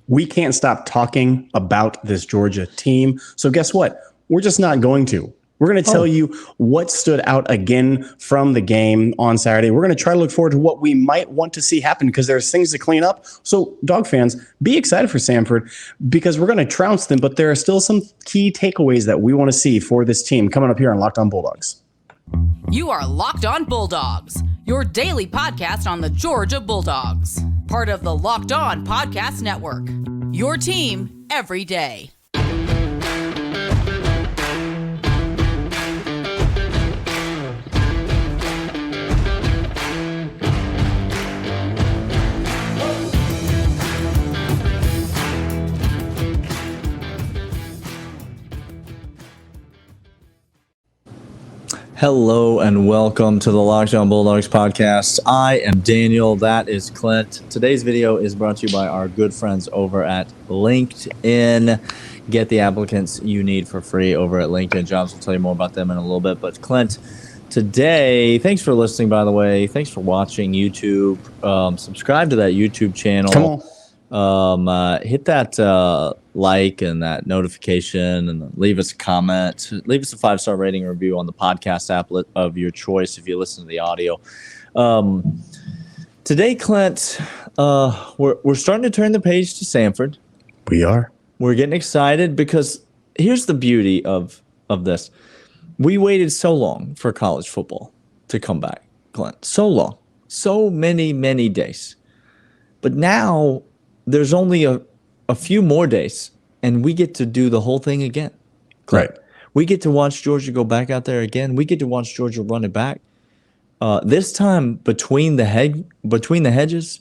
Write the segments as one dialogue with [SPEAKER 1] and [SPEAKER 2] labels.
[SPEAKER 1] We can't stop talking about this Georgia team. So guess what? We're just not going to. We're going to tell you what stood out again from the game on Saturday. We're going to try to look forward to what we might want to see happen because there's things to clean up. So, Dog fans, be excited for Samford because we're going to trounce them, but there are still some key takeaways that we want to see for this team coming up here on Locked On Bulldogs.
[SPEAKER 2] You are Locked On Bulldogs, your daily podcast on the Georgia Bulldogs, part of the Locked On Podcast Network, your team every day.
[SPEAKER 3] Hello and welcome to the Locked On Bulldogs podcast. I am Daniel. That is Clint. Today's video is brought to you by our good friends over at LinkedIn. Get the applicants you need for free over at LinkedIn Jobs. We'll tell you more about them in a little bit. But Clint, today, thanks for listening, by the way. Thanks for watching YouTube. Subscribe to that YouTube channel.
[SPEAKER 1] Come on.
[SPEAKER 3] Hit that like and that notification and leave us a comment. Leave us a 5-star rating or review on the podcast app of your choice if you listen to the audio. Today, Clint, we're starting to turn the page to Samford.
[SPEAKER 1] We are.
[SPEAKER 3] We're getting excited because here's the beauty of this. We waited so long for college football to come back, Clint. So long. So many days. But now there's only a few more days, and we get to do the whole thing again. Clint. Right. We get to watch Georgia go back out there again. We get to watch Georgia run it back. This time between the hedges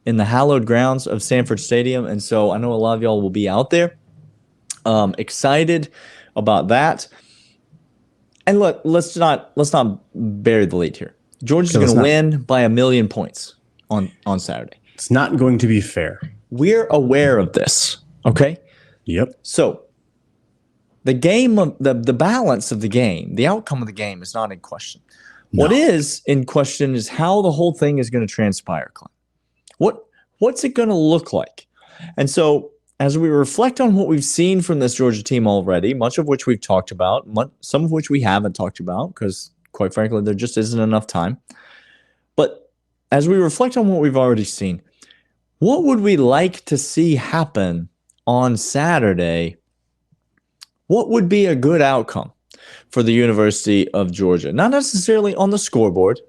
[SPEAKER 3] in the hallowed grounds of Samford Stadium. And so I know a lot of y'all will be out there. Excited about that. And look, let's not bury the lead here. Georgia's going to win by 1,000,000 points on Saturday.
[SPEAKER 1] It's not going to be fair.
[SPEAKER 3] We're aware of this, okay?
[SPEAKER 1] Yep.
[SPEAKER 3] So the game of the balance of the game, the outcome of the game is not in question. No. What is in question is how the whole thing is going to transpire, Clint. What's it going to look like? And so as we reflect on what we've seen from this Georgia team already, much of which we've talked about, some of which we haven't talked about because, quite frankly, there just isn't enough time. But as we reflect on what we've already seen, what would we like to see happen on Saturday? What would be a good outcome for the University of Georgia? Not necessarily on the scoreboard,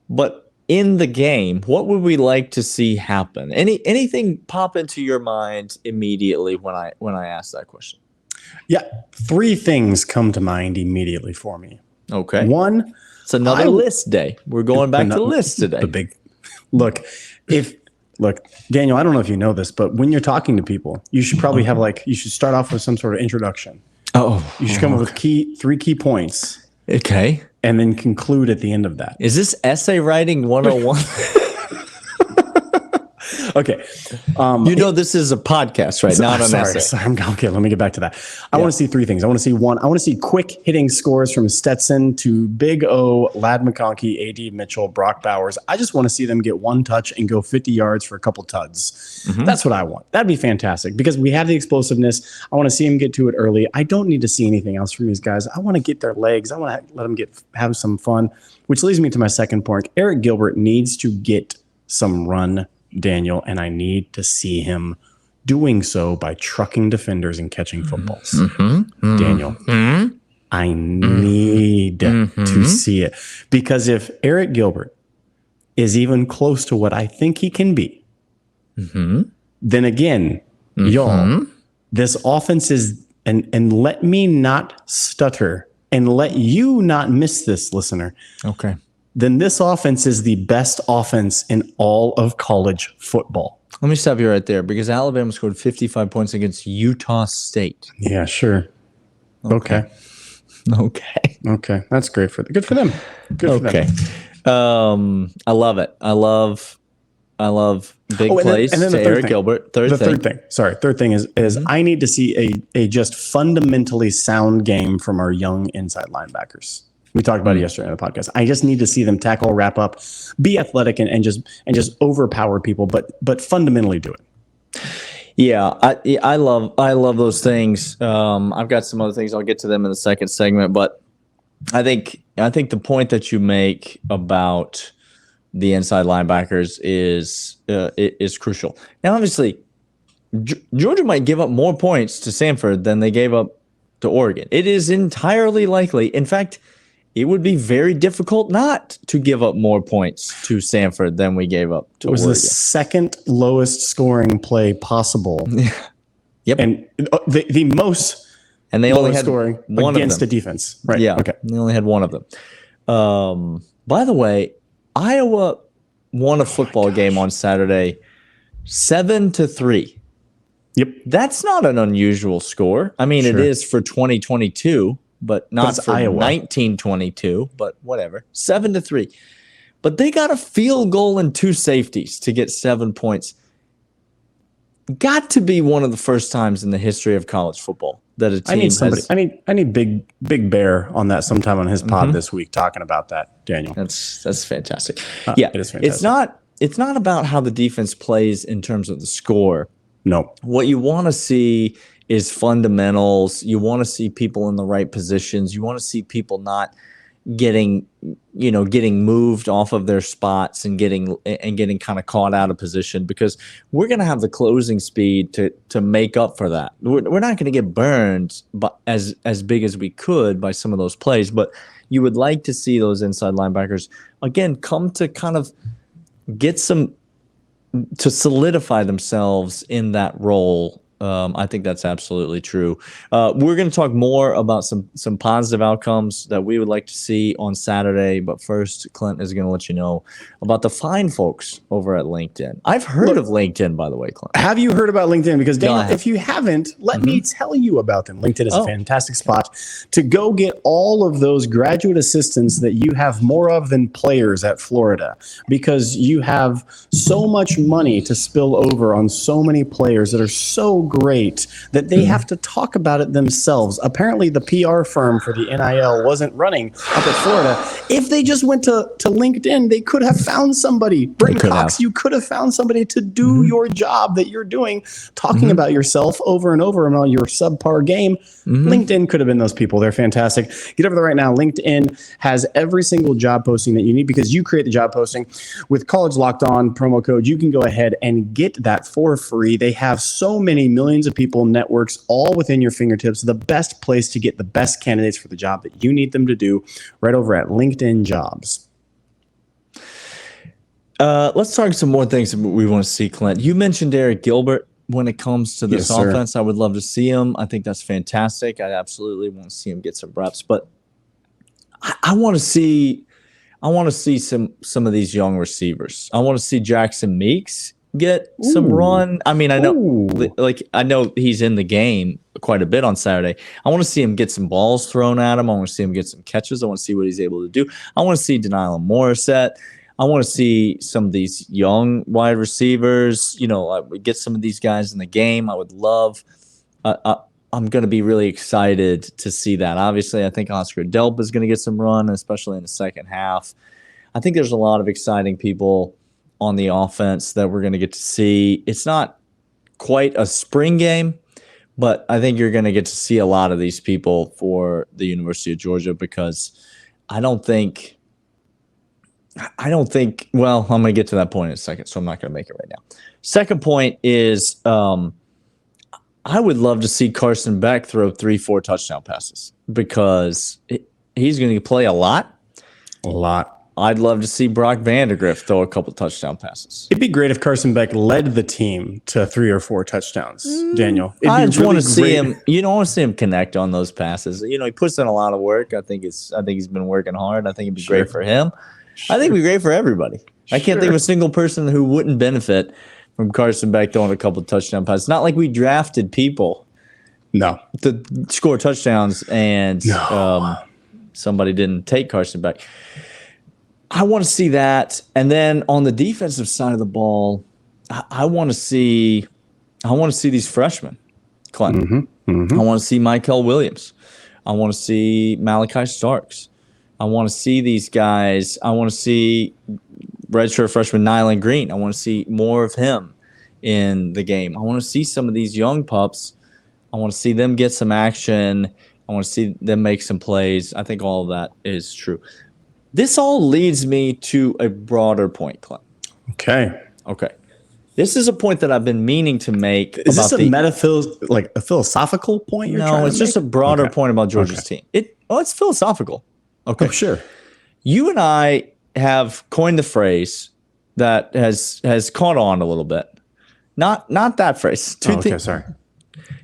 [SPEAKER 3] but in the game. What would we like to see happen? Anything pop into your mind immediately when I ask that question?
[SPEAKER 1] Yeah, 3 things come to mind immediately for me.
[SPEAKER 3] Okay.
[SPEAKER 1] One,
[SPEAKER 3] it's another list day. We're going back to lists today.
[SPEAKER 1] Look, Daniel, I don't know if you know this, but when you're talking to people, you should probably have you should start off with some sort of introduction. You should come up with 3 key points.
[SPEAKER 3] Okay.
[SPEAKER 1] And then conclude at the end of that.
[SPEAKER 3] Is this essay writing 101?
[SPEAKER 1] Okay.
[SPEAKER 3] This is a podcast, right? Not an essay.
[SPEAKER 1] Sorry. Okay, let me get back to that. I want to see 3 things. I want to see one. I want to see quick hitting scores from Stetson to Big O, Ladd McConkey, A.D. Mitchell, Brock Bowers. I just want to see them get 1 touch and go 50 yards for a couple tuds. Mm-hmm. That's what I want. That'd be fantastic because we have the explosiveness. I want to see them get to it early. I don't need to see anything else from these guys. I want to get their legs. I want to let them have some fun, which leads me to my second point. Eric Gilbert needs to get some run, Daniel, and I need to see him doing so by trucking defenders and catching footballs. Mm-hmm. Daniel, mm-hmm. I need to see it because if Eric Gilbert is even close to what I think he can be, then again, y'all, this offense is, and let me not stutter and let you not miss this, listener.
[SPEAKER 3] Okay.
[SPEAKER 1] Then this offense is the best offense in all of college football.
[SPEAKER 3] Let me stop you right there because Alabama scored 55 points against Utah State.
[SPEAKER 1] Yeah, sure. Okay. That's great good for them. Good for them.
[SPEAKER 3] I love it. I love big plays
[SPEAKER 1] and then
[SPEAKER 3] to Eric Gilbert. Third thing is I need to see a just fundamentally sound game from our young inside linebackers. We talked about it yesterday on the podcast. I just need to see them tackle, wrap up, be athletic, and just overpower people, but fundamentally do it. Yeah, I love those things. I've got some other things. I'll get to them in the second segment, but I think the point that you make about the inside linebackers is crucial. Now, obviously, Georgia might give up more points to Samford than they gave up to Oregon. It is entirely likely. In fact, it would be very difficult not to give up more points to Samford than we gave up to Oregon.
[SPEAKER 1] It was the second lowest scoring play possible.
[SPEAKER 3] Yep.
[SPEAKER 1] And the most
[SPEAKER 3] and they only had
[SPEAKER 1] scoring
[SPEAKER 3] one
[SPEAKER 1] against
[SPEAKER 3] of them.
[SPEAKER 1] a defense. Right.
[SPEAKER 3] Yeah.
[SPEAKER 1] Okay.
[SPEAKER 3] They only had one of them. By the way, Iowa won a football game on Saturday, 7-3.
[SPEAKER 1] Yep.
[SPEAKER 3] That's not an unusual score. I mean, It is for 2022, but not for
[SPEAKER 1] Iowa.
[SPEAKER 3] 1922, but whatever. 7-3. But they got a field goal and 2 safeties to get 7 points. Got to be one of the first times in the history of college football that a team
[SPEAKER 1] I need Big Bear on that sometime on his pod this week talking about that, Daniel.
[SPEAKER 3] That's fantastic.
[SPEAKER 1] It is fantastic.
[SPEAKER 3] It's not about how the defense plays in terms of the score.
[SPEAKER 1] No.
[SPEAKER 3] What you want to see is fundamentals. You want to see people in the right positions. You want to see people not getting moved off of their spots and getting kind of caught out of position, because we're going to have the closing speed to make up for that. We're not going to get burned as big as we could by some of those plays, but you would like to see those inside linebackers again come to kind of get to solidify themselves in that role. I think that's absolutely true. We're going to talk more about some positive outcomes that we would like to see on Saturday. But first, Clint is going to let you know about the fine folks over at LinkedIn. I've heard of LinkedIn, by the way, Clint.
[SPEAKER 1] Have you heard about LinkedIn? Because Daniel, if you haven't, let me tell you about them. LinkedIn is a fantastic spot to go get all of those graduate assistants that you have more of than players at Florida, because you have so much money to spill over on so many players that are so great that they have to talk about it themselves. Apparently, the PR firm for the NIL wasn't running up at Florida. If they just went to LinkedIn, they could have found somebody. Britton Cox, you could have found somebody to do your job that you're doing, talking about yourself over and over about your subpar game. LinkedIn could have been those people. They're fantastic. Get over there right now. LinkedIn has every single job posting that you need, because you create the job posting. With College Locked On promo code, you can go ahead and get that for free. They have so many millions of people, networks, all within your fingertips. The best place to get the best candidates for the job that you need them to do, right over at LinkedIn Jobs.
[SPEAKER 3] Let's talk some more things we want to see, Clint. You mentioned Eric Gilbert. When it comes to this offense, I would love to see him. I think that's fantastic. I absolutely want to see him get some reps, but I want to see some of these young receivers. I want to see Jackson Meeks get some run. I mean, I know he's in the game quite a bit on Saturday. I want to see him get some balls thrown at him. I want to see him get some catches. I want to see what he's able to do. I want to see Denial Morissette. I want to see some of these young wide receivers, get some of these guys in the game. I would love. I'm going to be really excited to see that. Obviously, I think Oscar Delp is going to get some run, especially in the second half. I think there's a lot of exciting people on the offense that we're going to get to see. It's not quite a spring game, but I think you're going to get to see a lot of these people for the University of Georgia, because I don't think, well, I'm going to get to that point in a second, so I'm not going to make it right now. Second point is I would love to see Carson Beck throw 3-4 touchdown passes, because he's going to play a lot. I'd love to see Brock Vandegrift throw a couple touchdown passes.
[SPEAKER 1] It'd be great if Carson Beck led the team to 3 or 4 touchdowns, Daniel.
[SPEAKER 3] I just want to see him. I want to see him connect on those passes. He puts in a lot of work. I think he's been working hard. I think it'd be great for him. I think it'd be great for everybody. I can't think of a single person who wouldn't benefit from Carson Beck throwing a couple touchdown passes. Not like we drafted people to score touchdowns and somebody didn't take Carson Beck. I want to see that. And then on the defensive side of the ball, I want to see these freshmen, Clint. I want to see Michael Williams. I want to see Malachi Starks. I want to see these guys. I want to see redshirt freshman Nyland Green. I want to see more of him in the game. I want to see some of these young pups. I want to see them get some action. I want to see them make some plays. I think all of that is true. This all leads me to a broader point, Clint.
[SPEAKER 1] Okay.
[SPEAKER 3] This is a point that I've been meaning to make.
[SPEAKER 1] Is this a philosophical point you're trying to make?
[SPEAKER 3] No, it's just a broader point about Georgia's team. It's philosophical. Okay.
[SPEAKER 1] Oh, sure.
[SPEAKER 3] You and I have coined the phrase that has caught on a little bit. Not that phrase.
[SPEAKER 1] Sorry.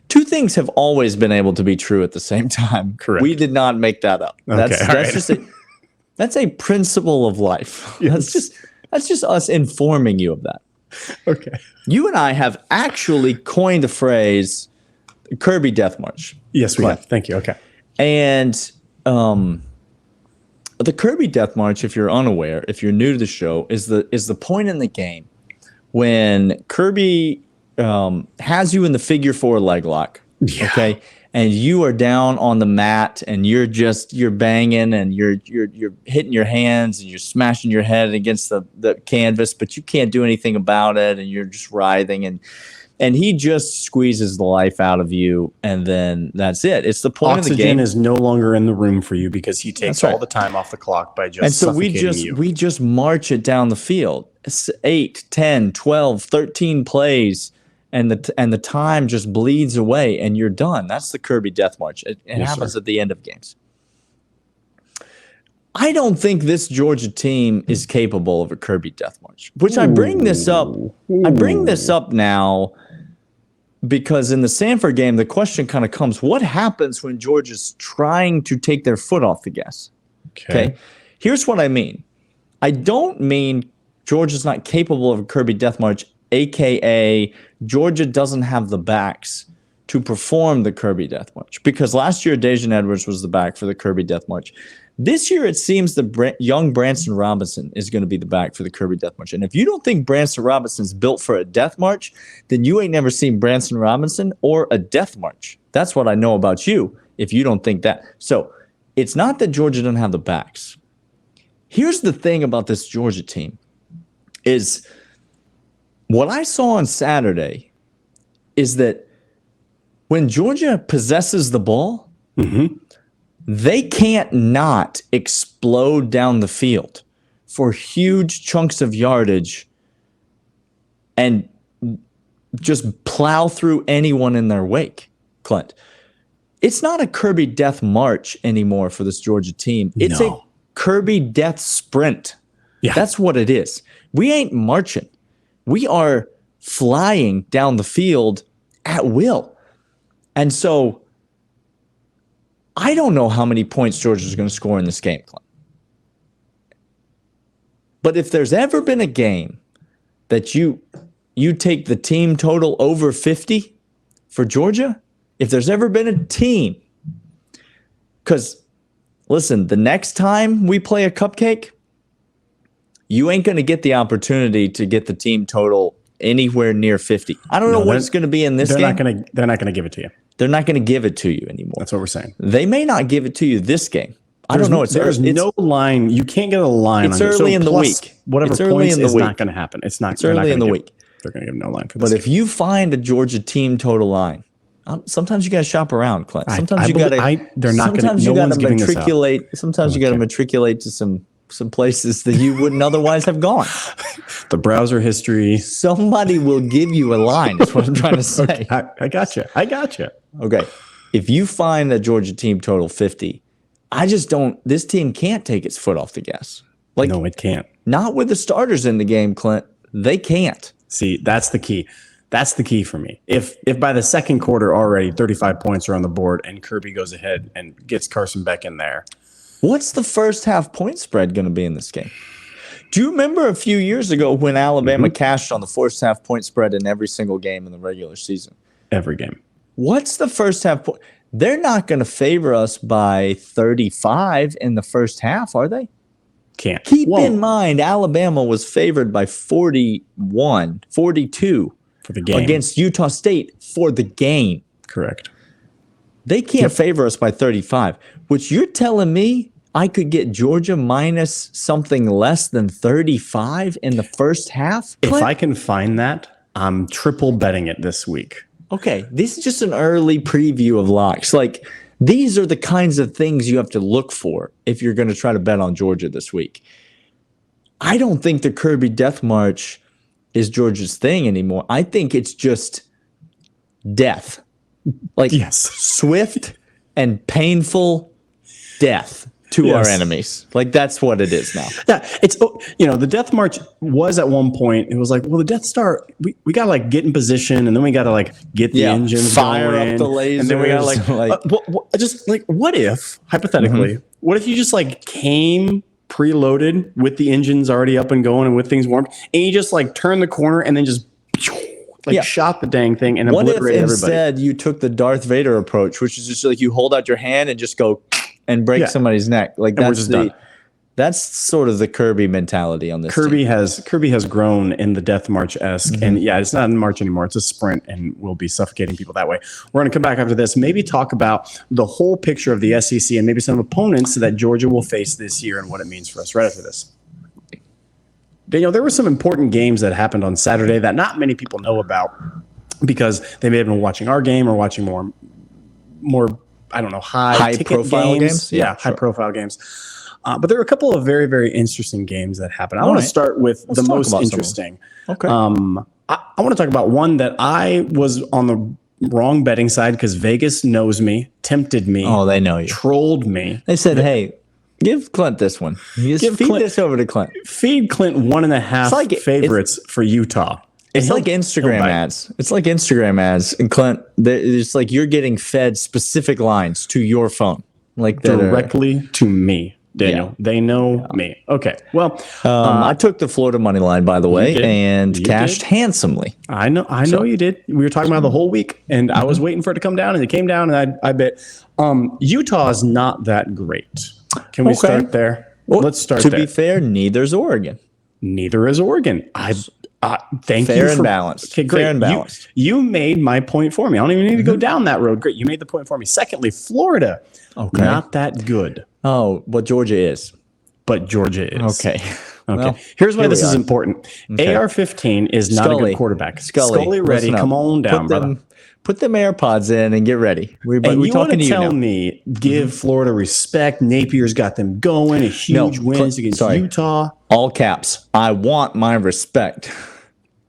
[SPEAKER 3] Two things have always been able to be true at the same time.
[SPEAKER 1] Correct.
[SPEAKER 3] We did not make that up. That's a principle of life.
[SPEAKER 1] Yes.
[SPEAKER 3] That's just us informing you of that.
[SPEAKER 1] Okay.
[SPEAKER 3] You and I have actually coined the phrase Kirby Death March.
[SPEAKER 1] Yes, we have. Thank you. Okay.
[SPEAKER 3] And the Kirby Death March, if you're unaware, if you're new to the show, is the point in the game when Kirby has you in the figure 4 leg lock.
[SPEAKER 1] Yeah.
[SPEAKER 3] Okay. And you are down on the mat and you're banging and you're hitting your hands and you're smashing your head against the canvas, but you can't do anything about it and you're just writhing and he just squeezes the life out of you and then that's it. It's the point of the game.
[SPEAKER 1] Oxygen is no longer in the room for you because he takes all the time off the clock by just suffocating you.
[SPEAKER 3] We just march it down the field. It's 8, 10, 12, 13 plays. And the time just bleeds away, and you're done. That's the Kirby Death March. It happens at the end of games. I don't think this Georgia team is capable of a Kirby Death March. Which I bring this up. I bring this up now because in the Samford game, the question kind of comes: what happens when Georgia's trying to take their foot off the gas? Okay. Here's what I mean. I don't mean Georgia's not capable of a Kirby Death March, AKA Georgia doesn't have the backs to perform the Kirby Death March. Because last year, Dejan Edwards was the back for the Kirby Death March. This year, it seems the young Branson Robinson is going to be the back for the Kirby Death March. And if you don't think Branson Robinson's built for a Death March, then you ain't never seen Branson Robinson or a Death March. That's what I know about you if you don't think that. So it's not that Georgia doesn't have the backs. Here's the thing about this Georgia team is what I saw on Saturday is that when Georgia possesses the ball, they can't not explode down the field for huge chunks of yardage and just plow through anyone in their wake, Clint. It's not a Kirby Death March anymore for this Georgia team. It's a Kirby Death Sprint. Yeah. That's what it is. We ain't marching. We are flying down the field at will. And so I don't know how many points Georgia's going to score in this game, Clint. But if there's ever been a game that you take the team total over 50 for Georgia, if there's ever been a team, because listen, the next time we play a cupcake, you ain't going to get the opportunity to get the team total anywhere near 50. I don't know what it's going to be in this game.
[SPEAKER 1] They're not going to give it to you.
[SPEAKER 3] They're not going to give it to you anymore.
[SPEAKER 1] That's what we're saying.
[SPEAKER 3] They may not give it to you this game. I don't know.
[SPEAKER 1] There's no line. You can't get a line.
[SPEAKER 3] It's early in the week.
[SPEAKER 1] Whatever points is not going to happen. It's early in the week. They're going to give no line for this.
[SPEAKER 3] But if you find a Georgia team total line, sometimes you got to shop around, Clint. Sometimes you got to.
[SPEAKER 1] They're not going to. No one's giving this out.
[SPEAKER 3] Sometimes you got to matriculate to some places that you wouldn't otherwise have gone.
[SPEAKER 1] The browser history.
[SPEAKER 3] Somebody will give you a line. Is what I'm trying to say.
[SPEAKER 1] Okay, I got you.
[SPEAKER 3] Okay. If you find that Georgia team total 50, I just don't. This team can't take its foot off the gas.
[SPEAKER 1] No, it can't.
[SPEAKER 3] Not with the starters in the game, Clint. They can't.
[SPEAKER 1] See, that's the key. That's the key for me. If by the second quarter already 35 points are on the board and Kirby goes ahead and gets Carson Beck in there.
[SPEAKER 3] What's the first half point spread going to be in this game? Do you remember a few years ago when Alabama cashed on the first half point spread in every single game in the regular season?
[SPEAKER 1] Every game.
[SPEAKER 3] What's the first half point? They're not going to favor us by 35 in the first half, are they?
[SPEAKER 1] Can't.
[SPEAKER 3] Keep in mind, Alabama was favored by 41, 42
[SPEAKER 1] for the game
[SPEAKER 3] against Utah State for the game.
[SPEAKER 1] Correct.
[SPEAKER 3] They can't favor us by 35, which you're telling me I could get Georgia minus something less than 35 in the first half?
[SPEAKER 1] If I can find that, I'm triple betting it this week.
[SPEAKER 3] Okay, this is just an early preview of locks. Like, these are the kinds of things you have to look for if you're going to try to bet on Georgia this week. I don't think the Kirby Death March is Georgia's thing anymore. I think it's just death. Like,
[SPEAKER 1] Yes.
[SPEAKER 3] swift and painful death to
[SPEAKER 1] Yes.
[SPEAKER 3] our enemies. Like, that's what it is now.
[SPEAKER 1] Yeah, it's the Death March was at one point. It was like, well, the Death Star, we got to like get in position, and then we got to like get the engines
[SPEAKER 3] fire
[SPEAKER 1] going,
[SPEAKER 3] up the lasers.
[SPEAKER 1] and then we got to like, just like, what if hypothetically, what if you just like came preloaded with the engines already up and going and with things warmed, and you just like turn the corner and then just shot the dang thing and
[SPEAKER 3] what if
[SPEAKER 1] obliterated everybody.
[SPEAKER 3] Instead you took the Darth Vader approach, which is just like you hold out your hand and just go and break somebody's neck? Like,
[SPEAKER 1] And we're
[SPEAKER 3] that's
[SPEAKER 1] just done.
[SPEAKER 3] That's sort of the Kirby mentality on this.
[SPEAKER 1] Kirby
[SPEAKER 3] team.
[SPEAKER 1] has grown in the Death March-esque, and it's not a march anymore. It's a sprint, and we'll be suffocating people that way. We're going to come back after this, maybe talk about the whole picture of the SEC and maybe some opponents that Georgia will face this year and what it means for us right after this. Daniel, there were some important games that happened on Saturday that not many people know about because they may have been watching our game or watching more I don't know, high
[SPEAKER 3] profile games.
[SPEAKER 1] Yeah, high profile games. But there were a couple of very, very interesting games that happened. I want to start with the most interesting.
[SPEAKER 3] Okay.
[SPEAKER 1] I want to talk about one that I was on the wrong betting side because Vegas knows me, tempted me.
[SPEAKER 3] Oh, they know you.
[SPEAKER 1] Trolled me.
[SPEAKER 3] They said, hey, give Clint this one. Feed this over to Clint.
[SPEAKER 1] Feed Clint 1.5 favorites for Utah.
[SPEAKER 3] It's like Instagram ads. It's like Instagram ads. And Clint, it's like you're getting fed specific lines to your phone. Like
[SPEAKER 1] directly to me. Daniel, they know me. Okay. Well,
[SPEAKER 3] I took the Florida money line, by the way, and cashed handsomely.
[SPEAKER 1] I know you did. We were talking about it the whole week, and I was waiting for it to come down, and it came down, and I bet Utah is not that great. Can we start there?
[SPEAKER 3] Well,
[SPEAKER 1] let's start
[SPEAKER 3] there.
[SPEAKER 1] To
[SPEAKER 3] be fair, neither is Oregon.
[SPEAKER 1] Neither is Oregon. Thank you.
[SPEAKER 3] Fair and balanced.
[SPEAKER 1] Okay, great.
[SPEAKER 3] Fair and balanced.
[SPEAKER 1] You made my point for me. I don't even need to go down that road. Great. You made the point for me. Secondly, Florida. Okay. Not that good.
[SPEAKER 3] Oh, but Georgia is.
[SPEAKER 1] But Georgia is.
[SPEAKER 3] Okay.
[SPEAKER 1] Well, here's why this is important. Okay. AR-15 is not a good quarterback. Scully ready. Come on down, brother.
[SPEAKER 3] Put them AirPods in and get ready. We're
[SPEAKER 1] talking to you now. Me, give Florida respect. Napier's got them going. A huge win against Utah.
[SPEAKER 3] All caps. I want my respect.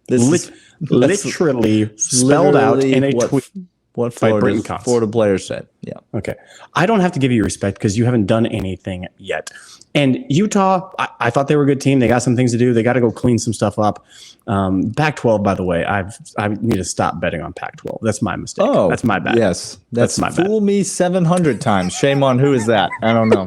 [SPEAKER 3] This
[SPEAKER 1] literally spelled out in a tweet.
[SPEAKER 3] What Florida players said. Yeah.
[SPEAKER 1] Okay. I don't have to give you respect because you haven't done anything yet. And Utah, I thought they were a good team. They got some things to do. They got to go clean some stuff up. Pac-12, by the way, I need to stop betting on Pac-12. That's my mistake. Oh, that's my bad.
[SPEAKER 3] Yes. That's my bad. Fool me 700 times. Shame on who is that? I don't know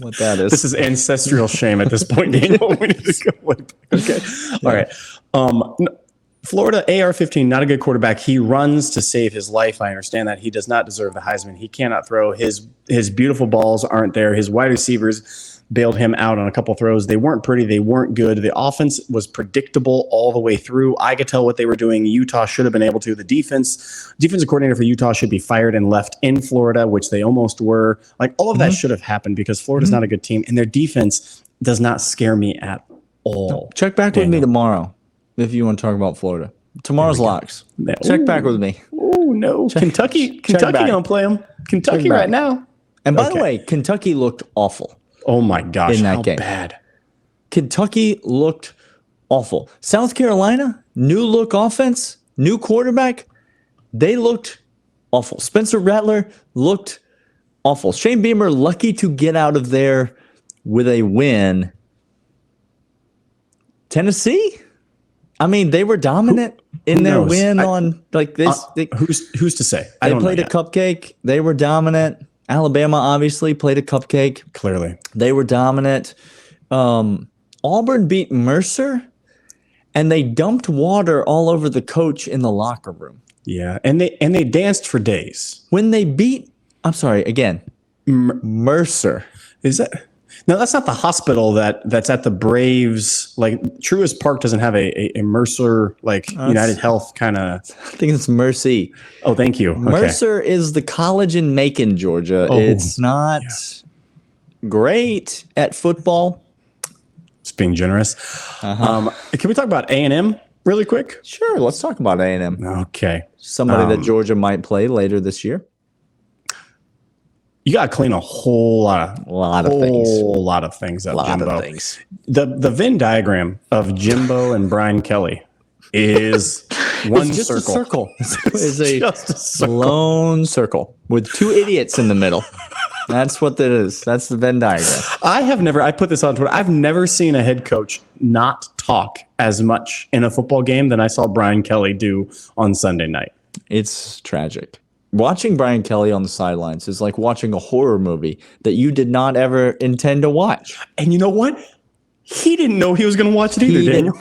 [SPEAKER 3] what that is.
[SPEAKER 1] This is ancestral shame at this point, Daniel. We need to go way back. Okay. Yeah. All right. Florida, AR-15, not a good quarterback. He runs to save his life. I understand that. He does not deserve the Heisman. He cannot throw. His beautiful balls aren't there. His wide receivers bailed him out on a couple throws. They weren't pretty. They weren't good. The offense was predictable all the way through. I could tell what they were doing. Utah should have been able to. The defensive coordinator for Utah should be fired and left in Florida, which they almost were. Like, all of that should have happened because Florida's not a good team, and their defense does not scare me at all.
[SPEAKER 3] Check back with me tomorrow. If you want to talk about Florida, tomorrow's locks. Check back with me.
[SPEAKER 1] Oh no, Kentucky gonna play them. Kentucky right now.
[SPEAKER 3] And by the way, Kentucky looked awful.
[SPEAKER 1] Oh my gosh,
[SPEAKER 3] in that
[SPEAKER 1] how
[SPEAKER 3] game.
[SPEAKER 1] Bad.
[SPEAKER 3] Kentucky looked awful. South Carolina, new look offense, new quarterback. They looked awful. Spencer Rattler looked awful. Shane Beamer lucky to get out of there with a win. Tennessee. I mean, they were dominant in their win on like this.
[SPEAKER 1] Who's to say?
[SPEAKER 3] They played a cupcake. They were dominant. Alabama obviously played a cupcake.
[SPEAKER 1] Clearly,
[SPEAKER 3] they were dominant. Auburn beat Mercer, and they dumped water all over the coach in the locker room.
[SPEAKER 1] Yeah, and they danced for days
[SPEAKER 3] when they beat. I'm sorry again. Mercer.
[SPEAKER 1] Is that? No, that's not the hospital that's at the Braves. Like, Truist Park doesn't have a Mercer, like, United Health kind of.
[SPEAKER 3] I think it's Mercy.
[SPEAKER 1] Oh, thank you. Okay.
[SPEAKER 3] Mercer is the college in Macon, Georgia. Oh, it's not great at football.
[SPEAKER 1] It's being generous. Can we talk about A&M? really quick?
[SPEAKER 3] Sure, let's talk about A&M.
[SPEAKER 1] Okay.
[SPEAKER 3] Somebody that Georgia might play later this year.
[SPEAKER 1] You got to clean a whole lot of things up, Jimbo. The Venn diagram of Jimbo and Brian Kelly is one
[SPEAKER 3] It's just
[SPEAKER 1] circle.
[SPEAKER 3] a circle. It's
[SPEAKER 1] just a circle.
[SPEAKER 3] lone circle with two idiots in the middle. That's what that is. That's the Venn diagram.
[SPEAKER 1] I put this on Twitter. I've never seen a head coach not talk as much in a football game than I saw Brian Kelly do on Sunday night.
[SPEAKER 3] It's tragic. Watching Brian Kelly on the sidelines is like watching a horror movie that you did not ever intend to watch.
[SPEAKER 1] And you know what? He didn't know he was going to watch it either, Daniel.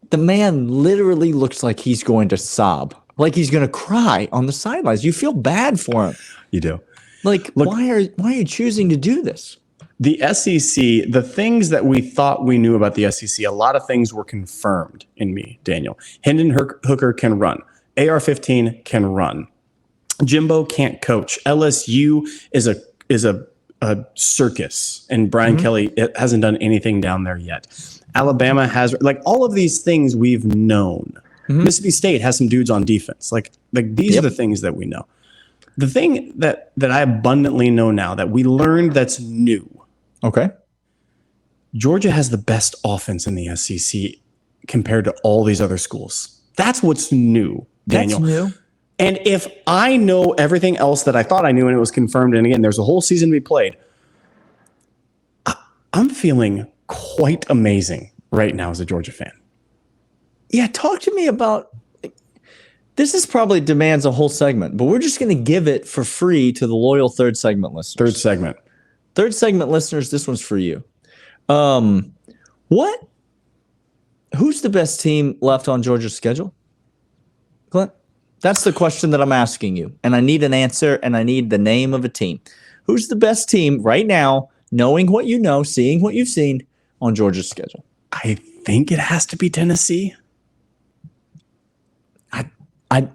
[SPEAKER 3] The man literally looks like he's going to sob, like he's going to cry on the sidelines. You feel bad for him.
[SPEAKER 1] You do.
[SPEAKER 3] Like, why are you choosing to do this?
[SPEAKER 1] The SEC, the things that we thought we knew about the SEC, a lot of things were confirmed in me, Daniel. Hendon Hooker can run. AR-15 can run. Jimbo can't coach. LSU is a circus, and Brian Kelly hasn't done anything down there yet. Alabama has, like, all of these things we've known. Mississippi State has some dudes on defense. Like these are the things that we know. The thing that I abundantly know now that we learned that's new.
[SPEAKER 3] Okay.
[SPEAKER 1] Georgia has the best offense in the SEC compared to all these other schools. That's what's new, Daniel.
[SPEAKER 3] That's new.
[SPEAKER 1] And if I know everything else that I thought I knew and it was confirmed, and again, there's a whole season to be played, I'm feeling quite amazing right now as a Georgia fan.
[SPEAKER 3] Yeah, talk to me about this. Is probably demands a whole segment, but we're just going to give it for free to the loyal third segment listeners. Third segment listeners, this one's for you. Who's the best team left on Georgia's schedule? Clint? That's the question that I'm asking you, and I need an answer, and I need the name of a team. Who's the best team right now, knowing what you know, seeing what you've seen on Georgia's schedule?
[SPEAKER 1] I think it has to be Tennessee.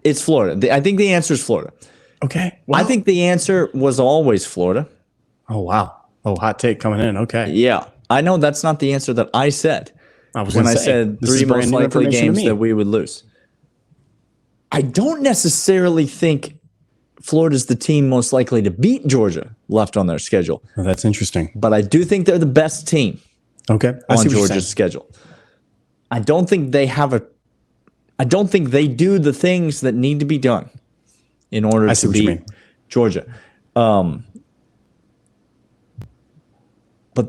[SPEAKER 3] It's Florida. I think the answer is Florida.
[SPEAKER 1] Okay.
[SPEAKER 3] Well, I think the answer was always Florida.
[SPEAKER 1] Oh, wow. Oh, hot take coming in. Okay.
[SPEAKER 3] Yeah. I know that's not the answer that I said when I said three most likely games that we would lose. I don't necessarily think Florida's the team most likely to beat Georgia left on their schedule.
[SPEAKER 1] Oh, that's interesting.
[SPEAKER 3] But I do think they're the best team on Georgia's schedule. I don't think they do the things that need to be done in order to beat Georgia. But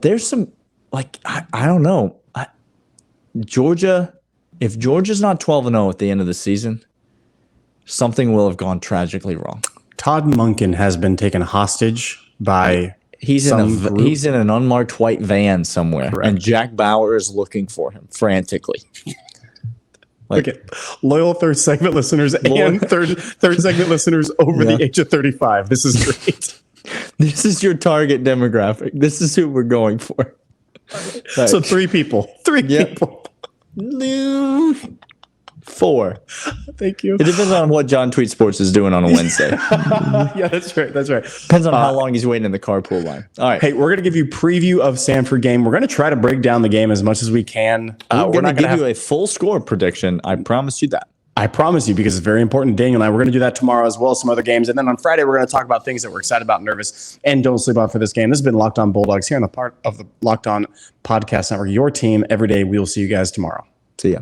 [SPEAKER 3] there's some, I don't know. Georgia, if Georgia's not 12-0 at the end of the season, something will have gone tragically wrong.
[SPEAKER 1] Todd Monken has been taken hostage by
[SPEAKER 3] he's in an unmarked white van somewhere, correct, and Jack Bauer is looking for him frantically.
[SPEAKER 1] Okay, loyal third segment listeners and third segment listeners over the age of 35. This is great.
[SPEAKER 3] This is your target demographic. This is who we're going for.
[SPEAKER 1] Right. So three people. People.
[SPEAKER 3] 4.
[SPEAKER 1] Thank you.
[SPEAKER 3] It depends on what John Tweet Sports is doing on a Wednesday.
[SPEAKER 1] Yeah, that's right.
[SPEAKER 3] Depends on how long he's waiting in the carpool line. All right.
[SPEAKER 1] Hey, we're going to give you preview of Samford game. We're going to try to break down the game as much as we can.
[SPEAKER 3] We're going to give you a full score prediction. I promise you that.
[SPEAKER 1] I promise you, because it's very important. Daniel and I, we're going to do that tomorrow as well as some other games. And then on Friday, we're going to talk about things that we're excited about, nervous, and don't sleep on for this game. This has been Locked On Bulldogs here on the part of the Locked On Podcast Network. Your team every day. We will see you guys tomorrow.
[SPEAKER 3] See ya.